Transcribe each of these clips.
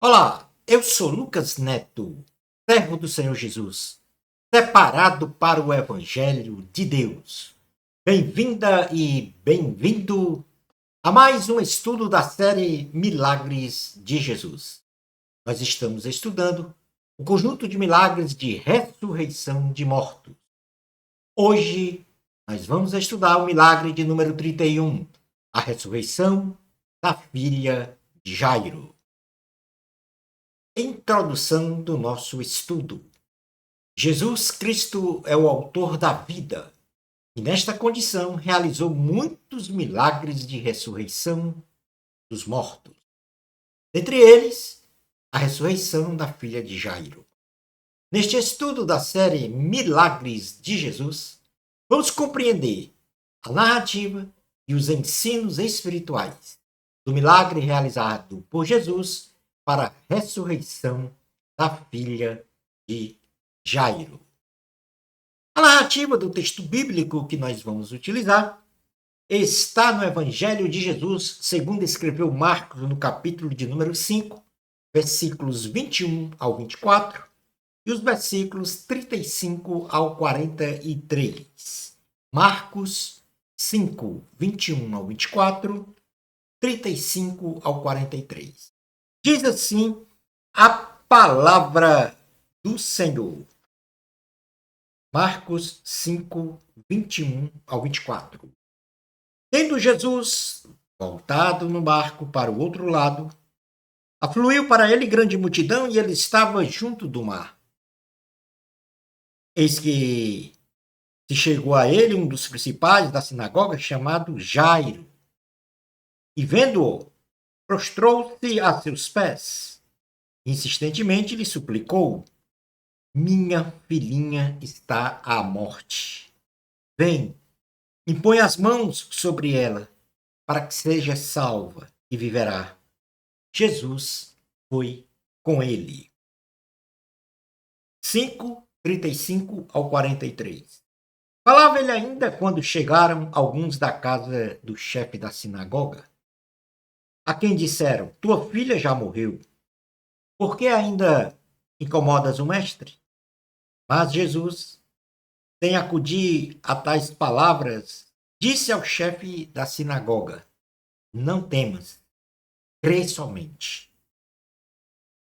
Olá, eu sou Lucas Neto, servo do Senhor Jesus, separado para o Evangelho de Deus. Bem-vinda e bem-vindo a mais um estudo da série Milagres de Jesus. Nós estamos estudando o conjunto de milagres de ressurreição de mortos. Hoje, nós vamos estudar o milagre de número 31, a ressurreição da filha de Jairo. Introdução do nosso estudo. Jesus Cristo é o autor da vida e, nesta condição, realizou muitos milagres de ressurreição dos mortos. Dentre eles, a ressurreição da filha de Jairo. Neste estudo da série Milagres de Jesus, vamos compreender a narrativa e os ensinos espirituais do milagre realizado por Jesus para a ressurreição da filha de Jairo. A narrativa do texto bíblico que nós vamos utilizar está no Evangelho de Jesus, segundo escreveu Marcos, no capítulo de número 5, versículos 21 ao 24, e os versículos 35 ao 43. Marcos 5, 21 ao 24, 35 ao 43. Diz assim a palavra do Senhor. Marcos 5, 21 ao 24. Tendo Jesus voltado no barco para o outro lado, afluiu para ele grande multidão e ele estava junto do mar. Eis que se chegou a ele um dos principais da sinagoga, chamado Jairo, e vendo-o, prostrou-se a seus pés. Insistentemente lhe suplicou: minha filhinha está à morte. Vem, impõe as mãos sobre ela, para que seja salva e viverá. Jesus foi com ele. 5, 35 ao 43. Falava ele ainda quando chegaram alguns da casa do chefe da sinagoga, a quem disseram: tua filha já morreu. Por que ainda incomodas o mestre? Mas Jesus, sem acudir a tais palavras, disse ao chefe da sinagoga: não temas, crê somente.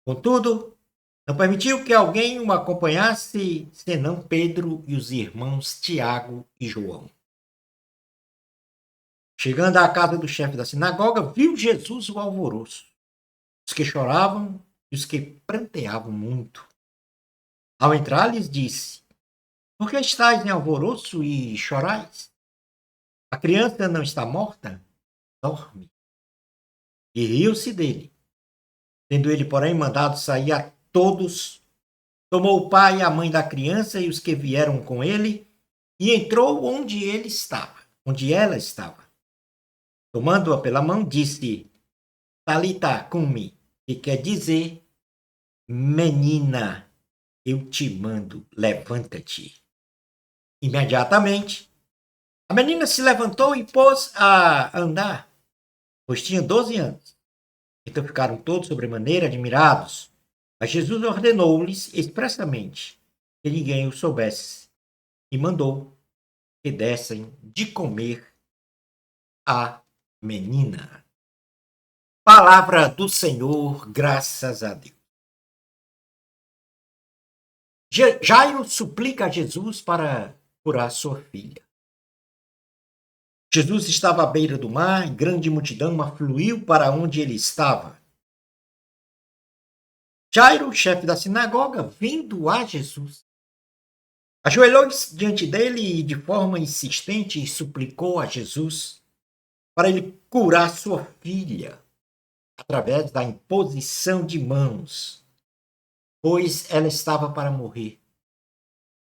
Contudo, não permitiu que alguém o acompanhasse, senão Pedro e os irmãos Tiago e João. Chegando à casa do chefe da sinagoga, viu Jesus o alvoroço, os que choravam e os que pranteavam muito. Ao entrar, lhes disse: por que estáis em alvoroço e chorais? A criança não está morta? Dorme. E riu-se dele. Tendo ele, porém, mandado sair a todos, tomou o pai e a mãe da criança e os que vieram com ele, e entrou onde ela estava. Tomando-a pela mão, disse: Talita cumi, que quer dizer: menina, eu te mando, levanta-te. Imediatamente, a menina se levantou e pôs a andar, pois tinha 12 anos. Então ficaram todos sobremaneira admirados. Mas Jesus ordenou-lhes expressamente que ninguém o soubesse e mandou que dessem de comer à menina. Palavra do Senhor, graças a Deus. Jairo suplica a Jesus para curar sua filha. Jesus estava à beira do mar e grande multidão afluiu para onde ele estava. Jairo, chefe da sinagoga, vindo a Jesus, ajoelhou-se diante dele e de forma insistente suplicou a Jesus para ele curar sua filha através da imposição de mãos, pois ela estava para morrer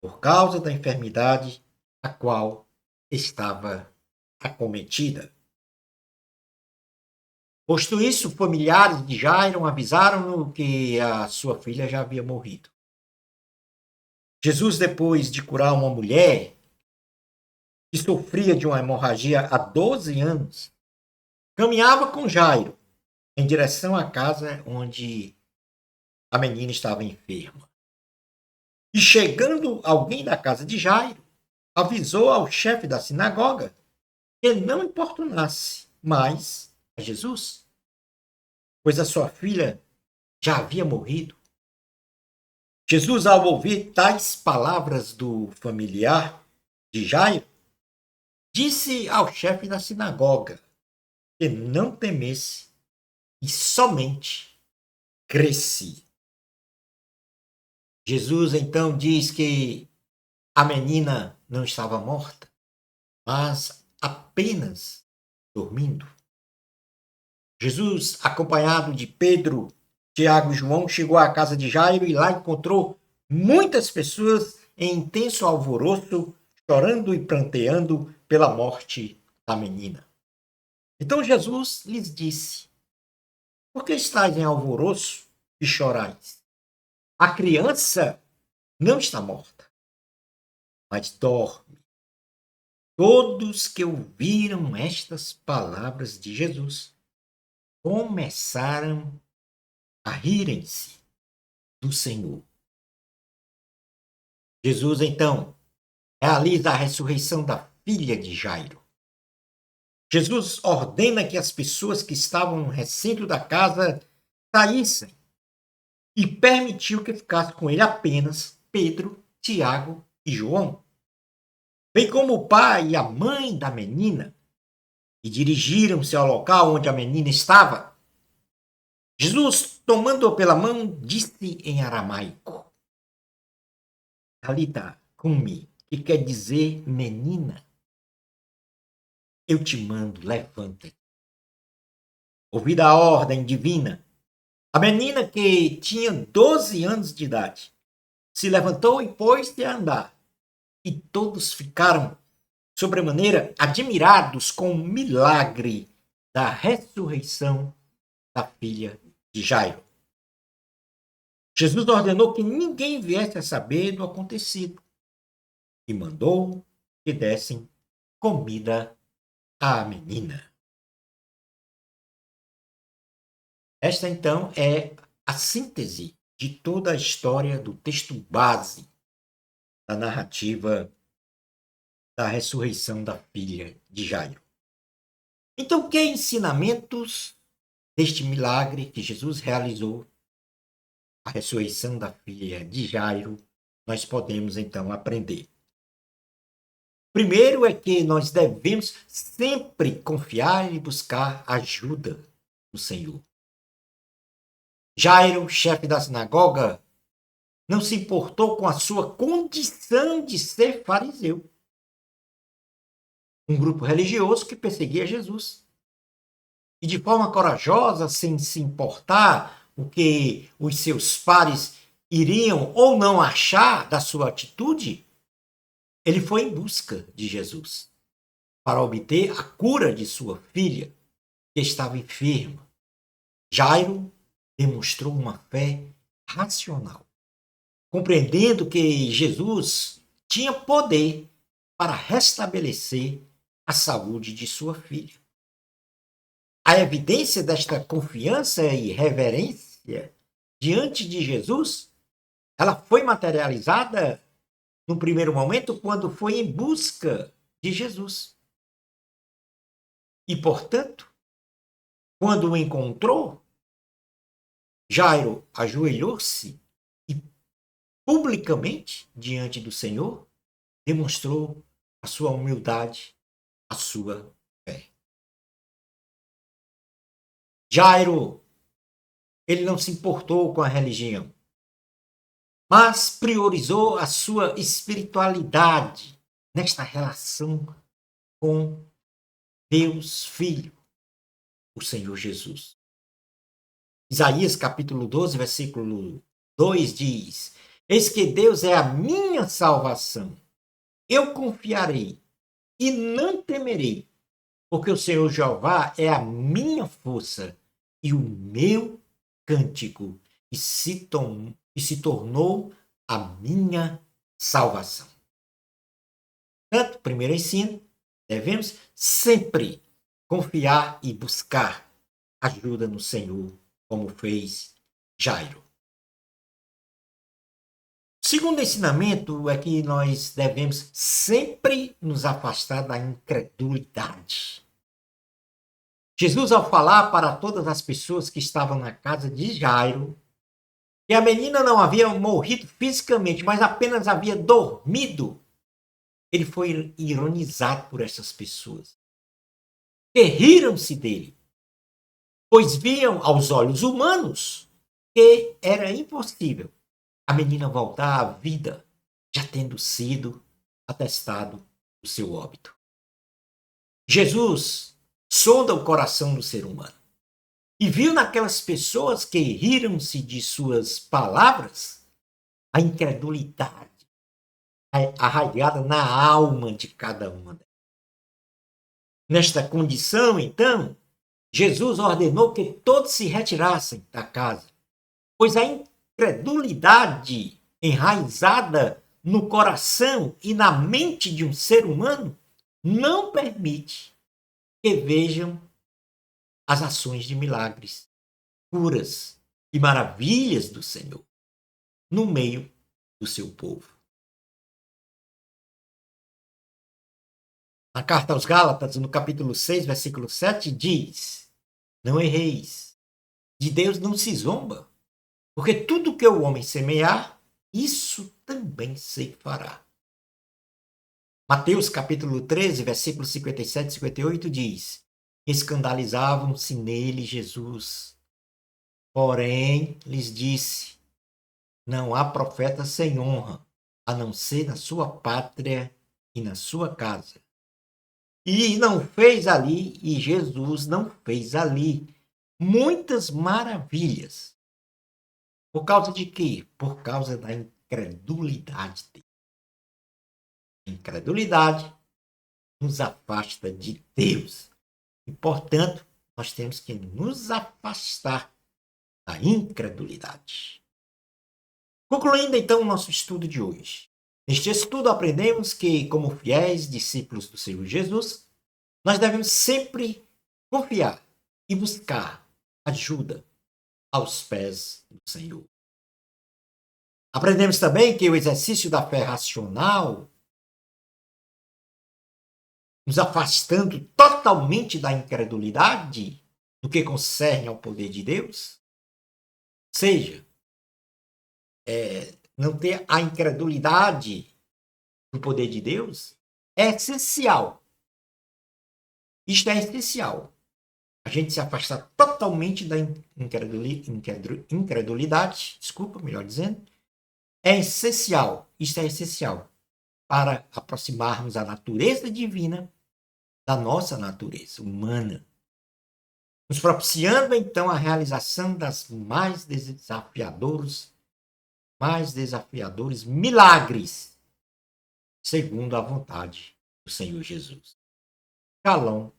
por causa da enfermidade a qual estava acometida. Posto isso, familiares de Jairo avisaram-no que a sua filha já havia morrido. Jesus, depois de curar uma mulher que sofria de uma hemorragia há 12 anos, caminhava com Jairo em direção à casa onde a menina estava enferma. E chegando alguém da casa de Jairo, avisou ao chefe da sinagoga que não importunasse mais a Jesus, pois a sua filha já havia morrido. Jesus, ao ouvir tais palavras do familiar de Jairo, disse ao chefe da sinagoga que não temesse e somente cresce. Jesus então diz que a menina não estava morta, mas apenas dormindo. Jesus, acompanhado de Pedro, Tiago e João, chegou à casa de Jairo e lá encontrou muitas pessoas em intenso alvoroço, chorando e pranteando pela morte da menina. Então Jesus lhes disse: por que estáis em alvoroço e chorais? A criança não está morta, mas dorme. Todos que ouviram estas palavras de Jesus começaram a rirem-se do Senhor. Jesus, então, realiza a ressurreição da filha de Jairo. Jesus ordena que as pessoas que estavam no recinto da casa saíssem e permitiu que ficasse com ele apenas Pedro, Tiago e João, bem como o pai e a mãe da menina, e dirigiram-se ao local onde a menina estava. Jesus, tomando-a pela mão, disse em aramaico: Talita cumi, que quer dizer menina, eu te mando, levanta-te. Ouvida a ordem divina, a menina, que tinha 12 anos de idade, se levantou e pôs-se a andar. E todos ficaram sobremaneira admirados com o milagre da ressurreição da filha de Jairo. Jesus ordenou que ninguém viesse a saber do acontecido e mandou que dessem comida à menina. Esta, então, é a síntese de toda a história do texto base da narrativa da ressurreição da filha de Jairo. Então, que ensinamentos deste milagre que Jesus realizou, a ressurreição da filha de Jairo, nós podemos então aprender? Primeiro é que nós devemos sempre confiar e buscar ajuda do Senhor. Jairo, chefe da sinagoga, não se importou com a sua condição de ser fariseu, um grupo religioso que perseguia Jesus. E de forma corajosa, sem se importar o que os seus pares iriam ou não achar da sua atitude, ele foi em busca de Jesus para obter a cura de sua filha, que estava enferma. Jairo demonstrou uma fé racional, compreendendo que Jesus tinha poder para restabelecer a saúde de sua filha. A evidência desta confiança e reverência diante de Jesus, ela foi materializada no primeiro momento quando foi em busca de Jesus. E, portanto, quando o encontrou, Jairo ajoelhou-se e publicamente diante do Senhor demonstrou a sua humildade, a sua fé. Jairo, ele não se importou com a religião, mas priorizou a sua espiritualidade nesta relação com Deus Filho, o Senhor Jesus. Isaías capítulo 12, versículo 2 diz: Eis que Deus é a minha salvação. Eu confiarei e não temerei, porque o Senhor Jeová é a minha força e o meu cântico, e se tornou a minha salvação. Portanto, primeiro ensino, devemos sempre confiar e buscar ajuda no Senhor, como fez Jairo. Segundo ensinamento é que nós devemos sempre nos afastar da incredulidade. Jesus, ao falar para todas as pessoas que estavam na casa de Jairo, que a menina não havia morrido fisicamente, mas apenas havia dormido, ele foi ironizado por essas pessoas, que riram-se dele, pois viam aos olhos humanos que era impossível a menina voltar à vida, já tendo sido atestado o seu óbito. Jesus sonda o coração do ser humano e viu naquelas pessoas que riram-se de suas palavras a incredulidade arraigada na alma de cada uma delas. Nesta condição, então, Jesus ordenou que todos se retirassem da casa, pois a incredulidade enraizada no coração e na mente de um ser humano não permite que vejam as ações de milagres, curas e maravilhas do Senhor no meio do seu povo. Na carta aos Gálatas, no capítulo 6, versículo 7, diz: não erreis, de Deus não se zomba, porque tudo que o homem semear, isso também se fará. Mateus capítulo 13, versículos 57 e 58 diz: escandalizavam-se nele Jesus. Porém, lhes disse: não há profeta sem honra, a não ser na sua pátria e na sua casa. E não fez ali, e Jesus não fez ali, muitas maravilhas. Por causa de quê? Por causa da incredulidade dele. A incredulidade nos afasta de Deus. E, portanto, nós temos que nos afastar da incredulidade. Concluindo, então, o nosso estudo de hoje. Neste estudo, aprendemos que, como fiéis discípulos do Senhor Jesus, nós devemos sempre confiar e buscar ajuda aos pés do Senhor. Aprendemos também que o exercício da fé racional, nos afastando totalmente da incredulidade no que concerne ao poder de Deus, seja, não ter a incredulidade no poder de Deus, é essencial. Isto é essencial. A gente se afastar totalmente da incredulidade, melhor dizendo, é essencial. Isto é essencial para aproximarmos a natureza divina da nossa natureza humana, nos propiciando então a realização das mais desafiadores milagres, segundo a vontade do Senhor Jesus. Shalom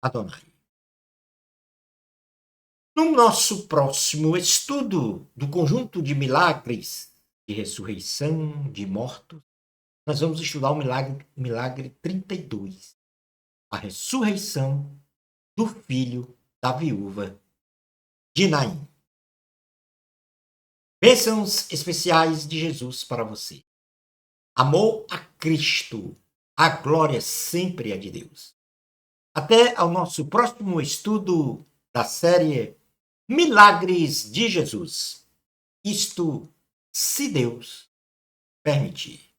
Adonai. No nosso próximo estudo do conjunto de milagres de ressurreição de mortos, nós vamos estudar o milagre 32, a ressurreição do filho da viúva de Naim. Bênçãos especiais de Jesus para você. Amor a Cristo, a glória sempre é de Deus. Até ao nosso próximo estudo da série Milagres de Jesus. Isto, se Deus permitir.